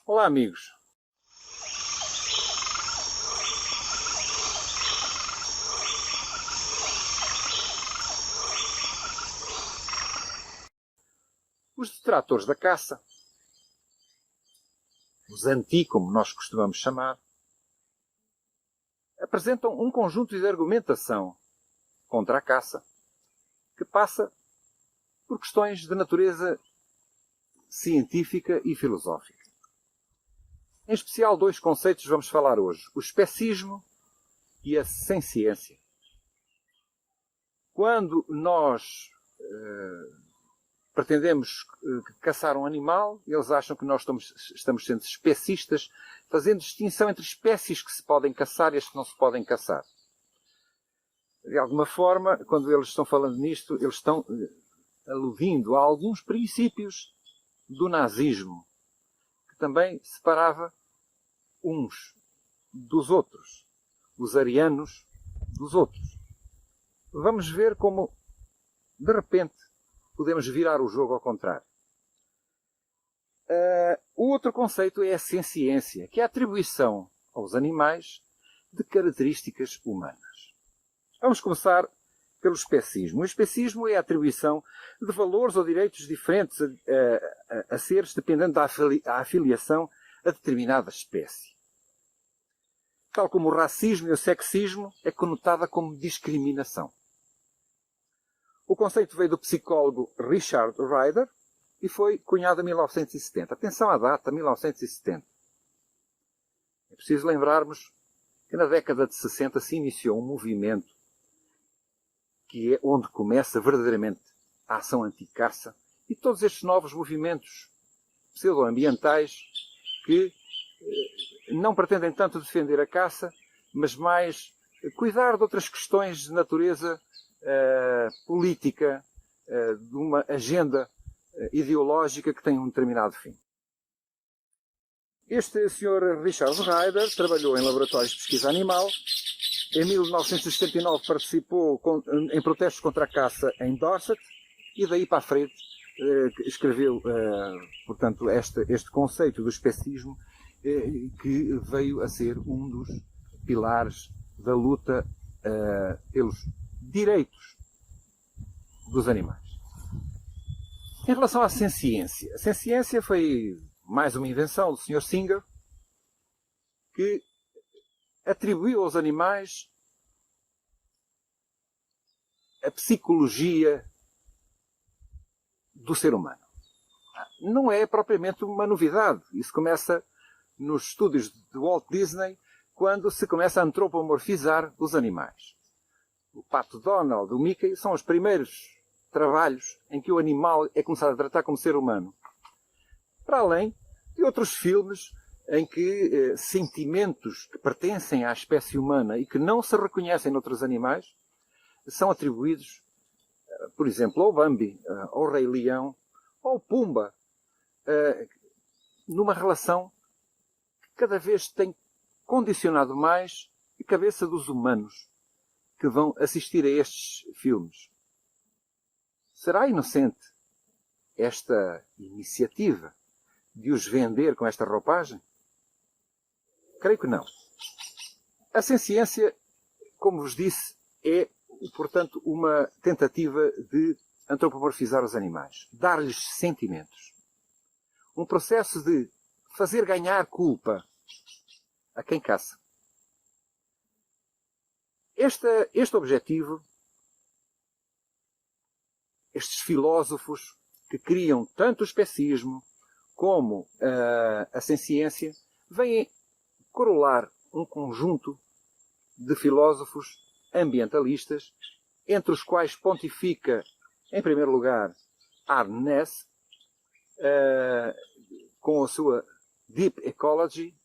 Olá, amigos. Os detratores da caça, os anti, como nós costumamos chamar, apresentam um conjunto de argumentação contra a caça que passa por questões de natureza científica e filosófica. Em especial, dois conceitos vamos falar hoje: o especismo e a senciência. Quando nós pretendemos caçar um animal, eles acham que nós estamos sendo especistas, fazendo distinção entre espécies que se podem caçar e as que não se podem caçar. De alguma forma, quando eles estão falando nisto, eles estão aludindo a alguns princípios do nazismo, que também separava uns dos outros, os arianos dos outros. Vamos ver como, de repente, podemos virar o jogo ao contrário. O outro conceito é a senciência, que é a atribuição aos animais de características humanas. Vamos começar pelo especismo. O especismo é a atribuição de valores ou direitos diferentes a seres, dependendo da afiliação a determinada espécie. Tal como o racismo e o sexismo, é conotada como discriminação. O conceito veio do psicólogo Richard Ryder e foi cunhado em 1970. Atenção à data, 1970. É preciso lembrarmos que na década de 60 se iniciou um movimento que é onde começa verdadeiramente a ação anti-caça e todos estes novos movimentos pseudo-ambientais que não pretendem tanto defender a caça, mas mais cuidar de outras questões de natureza política, de uma agenda ideológica que tem um determinado fim. Este Sr. Richard Ryder trabalhou em laboratórios de pesquisa animal. Em 1979 participou em protestos contra a caça em Dorset e daí para a frente escreveu, portanto, este conceito do especismo que veio a ser um dos pilares da luta pelos direitos dos animais. Em relação à senciência, a senciência foi mais uma invenção do Sr. Singer, que atribuiu aos animais a psicologia do ser humano. Não é propriamente uma novidade. Isso começa nos estúdios de Walt Disney, quando se começa a antropomorfizar os animais. O Pato Donald, o Mickey, são os primeiros trabalhos em que o animal é começado a tratar como ser humano. Para além de outros filmes em que sentimentos que pertencem à espécie humana e que não se reconhecem noutros animais são atribuídos, por exemplo, ao Bambi, ao Rei Leão, ao Pumba, numa relação que cada vez tem condicionado mais a cabeça dos humanos que vão assistir a estes filmes. Será inocente esta iniciativa de os vender com esta roupagem? Creio que não. A senciência, como vos disse, é, portanto, uma tentativa de antropomorfizar os animais, dar-lhes sentimentos. Um processo de fazer ganhar culpa a quem caça. Este objetivo, estes filósofos que criam tanto o especismo como a senciência, vêm corolar um conjunto de filósofos ambientalistas, entre os quais pontifica, em primeiro lugar, Arne Naess, com a sua Deep Ecology,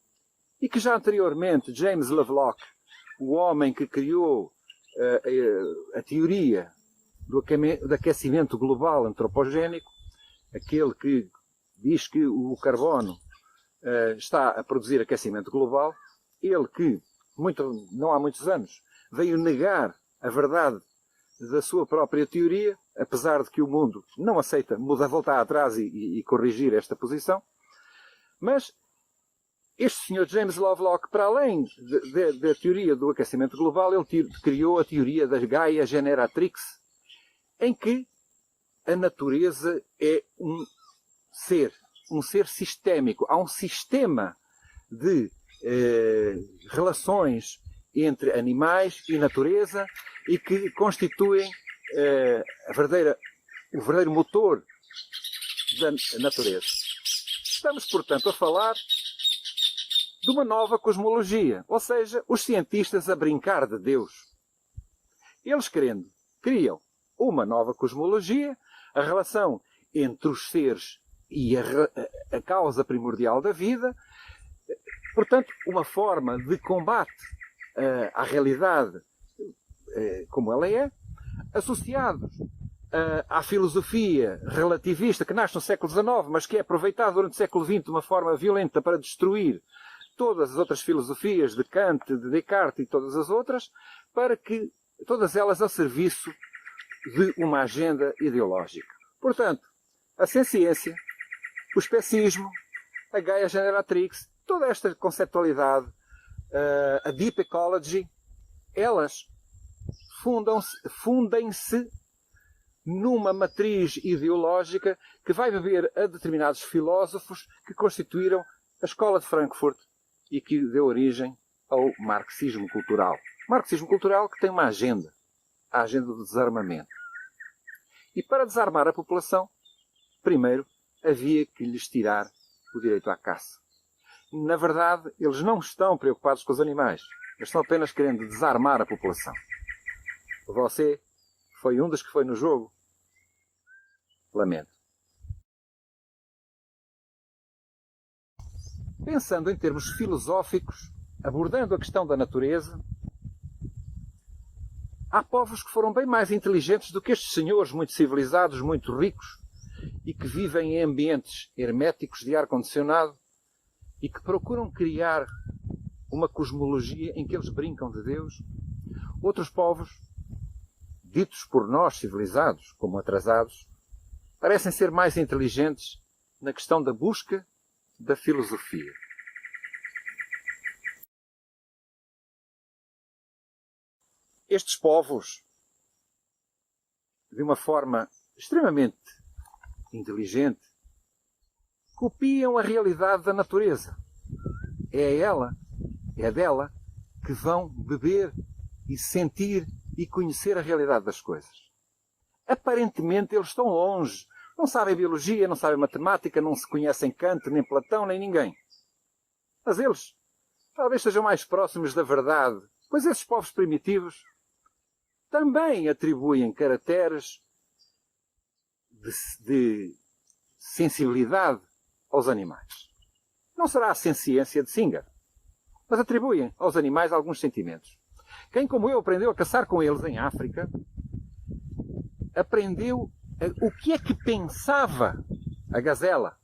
e que já anteriormente James Lovelock, o homem que criou a teoria do aquecimento global antropogénico, aquele que diz que o carbono está a produzir aquecimento global, ele que, não há muitos anos, veio negar a verdade da sua própria teoria, apesar de que o mundo não aceita voltar atrás e corrigir esta posição, mas este senhor James Lovelock, para além da teoria do aquecimento global, ele criou a teoria da Gaia Generatrix, em que a natureza é um ser sistémico. Há um sistema de relações entre animais e natureza e que constituem o verdadeiro motor da natureza. Estamos, portanto, a falar de uma nova cosmologia, ou seja, os cientistas a brincar de Deus. Eles criam uma nova cosmologia, a relação entre os seres e a causa primordial da vida, portanto, uma forma de combate à realidade como ela é, associados à filosofia relativista que nasce no século XIX, mas que é aproveitada durante o século XX de uma forma violenta para destruir todas as outras filosofias de Kant, de Descartes e todas as outras, para que todas elas a serviço de uma agenda ideológica. Portanto, a ciência, o especismo, a Gaia Generatrix, toda esta conceptualidade, a Deep Ecology, elas fundem-se numa matriz ideológica que vai beber a determinados filósofos que constituíram a Escola de Frankfurt e que deu origem ao marxismo cultural. Marxismo cultural que tem uma agenda, a agenda do desarmamento. E para desarmar a população, primeiro havia que lhes tirar o direito à caça. Na verdade, eles não estão preocupados com os animais. Eles estão apenas querendo desarmar a população. Você foi um dos que foi no jogo? Lamento. Pensando em termos filosóficos, abordando a questão da natureza, há povos que foram bem mais inteligentes do que estes senhores muito civilizados, muito ricos, e que vivem em ambientes herméticos de ar-condicionado e que procuram criar uma cosmologia em que eles brincam de Deus. Outros povos, ditos por nós civilizados como atrasados, parecem ser mais inteligentes na questão da busca da filosofia. Estes povos, de uma forma extremamente inteligente, copiam a realidade da natureza. É dela que vão beber e sentir e conhecer a realidade das coisas. Aparentemente eles estão longe, não sabem biologia, não sabem matemática, não se conhecem Kant, nem Platão, nem ninguém. Mas eles talvez sejam mais próximos da verdade, pois esses povos primitivos também atribuem caracteres de sensibilidade aos animais. Não será a senciência de Singer, mas atribuem aos animais alguns sentimentos. Quem, como eu, aprendeu a caçar com eles em África, aprendeu o que é que pensava a gazela.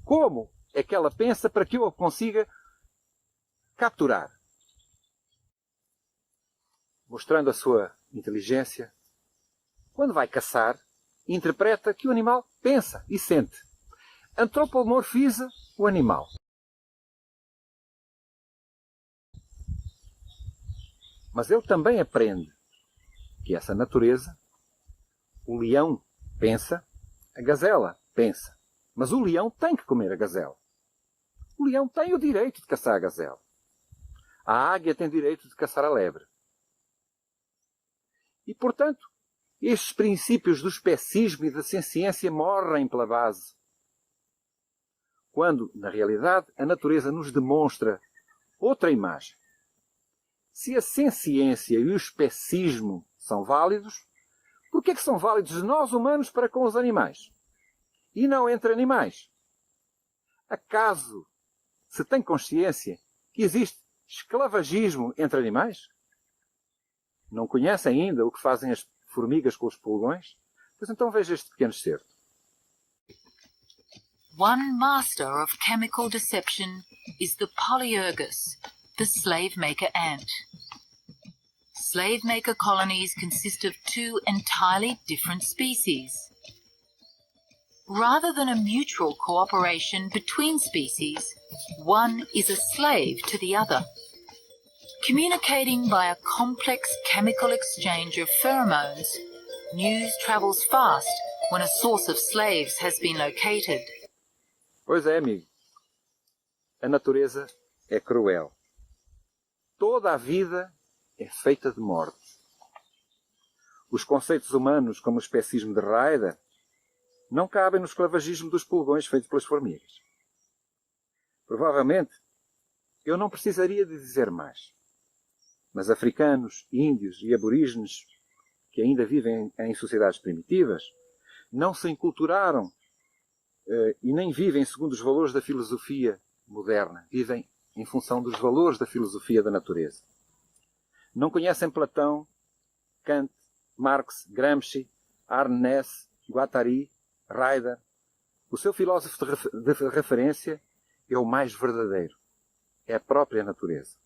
Como é que ela pensa para que eu a consiga capturar. Mostrando a sua inteligência, quando vai caçar, interpreta que o animal pensa e sente. Antropomorfiza o animal. Mas ele também aprende que essa natureza, o leão pensa, a gazela pensa. Mas o leão tem que comer a gazela. O leão tem o direito de caçar a gazela. A águia tem direito de caçar a lebre. E, portanto, estes princípios do especismo e da ciência morrem pela base. Quando, na realidade, a natureza nos demonstra outra imagem. Se a ciência e o especismo são válidos, por que é que são válidos nós humanos para com os animais? E não entre animais? Acaso se tem consciência que existe esclavagismo entre animais? Não conhecem ainda o que fazem as formigas com os pulgões? Pois então veja este pequeno excerto. One master of chemical deception is the Polyergus, the slave-maker ant. Slave-maker colonies consist of two entirely different species. Rather than a mutual cooperation between species, one is a slave to the other. Communicating by a complex chemical exchange of pheromones, news travels fast when a source of slaves has been located. Pois é, amigo. A natureza é cruel. Toda a vida é feita de morte. Os conceitos humanos, como o especismo de Ryder, não cabem no esclavagismo dos pulgões feitos pelas formigas. Provavelmente, eu não precisaria de dizer mais. Mas africanos, índios e aborígenes, que ainda vivem em sociedades primitivas, não se enculturaram e nem vivem segundo os valores da filosofia moderna. Vivem em função dos valores da filosofia da natureza. Não conhecem Platão, Kant, Marx, Gramsci, Arnès, Guattari, Ryder. O seu filósofo de referência é o mais verdadeiro. É a própria natureza.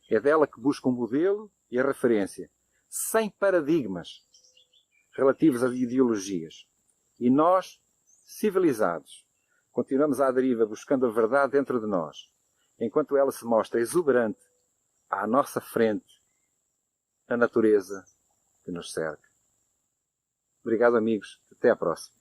É dela que busca um modelo e a referência, sem paradigmas relativos a ideologias. E nós, civilizados, continuamos à deriva buscando a verdade dentro de nós, enquanto ela se mostra exuberante à nossa frente, na natureza que nos cerca. Obrigado, amigos. Até à próxima.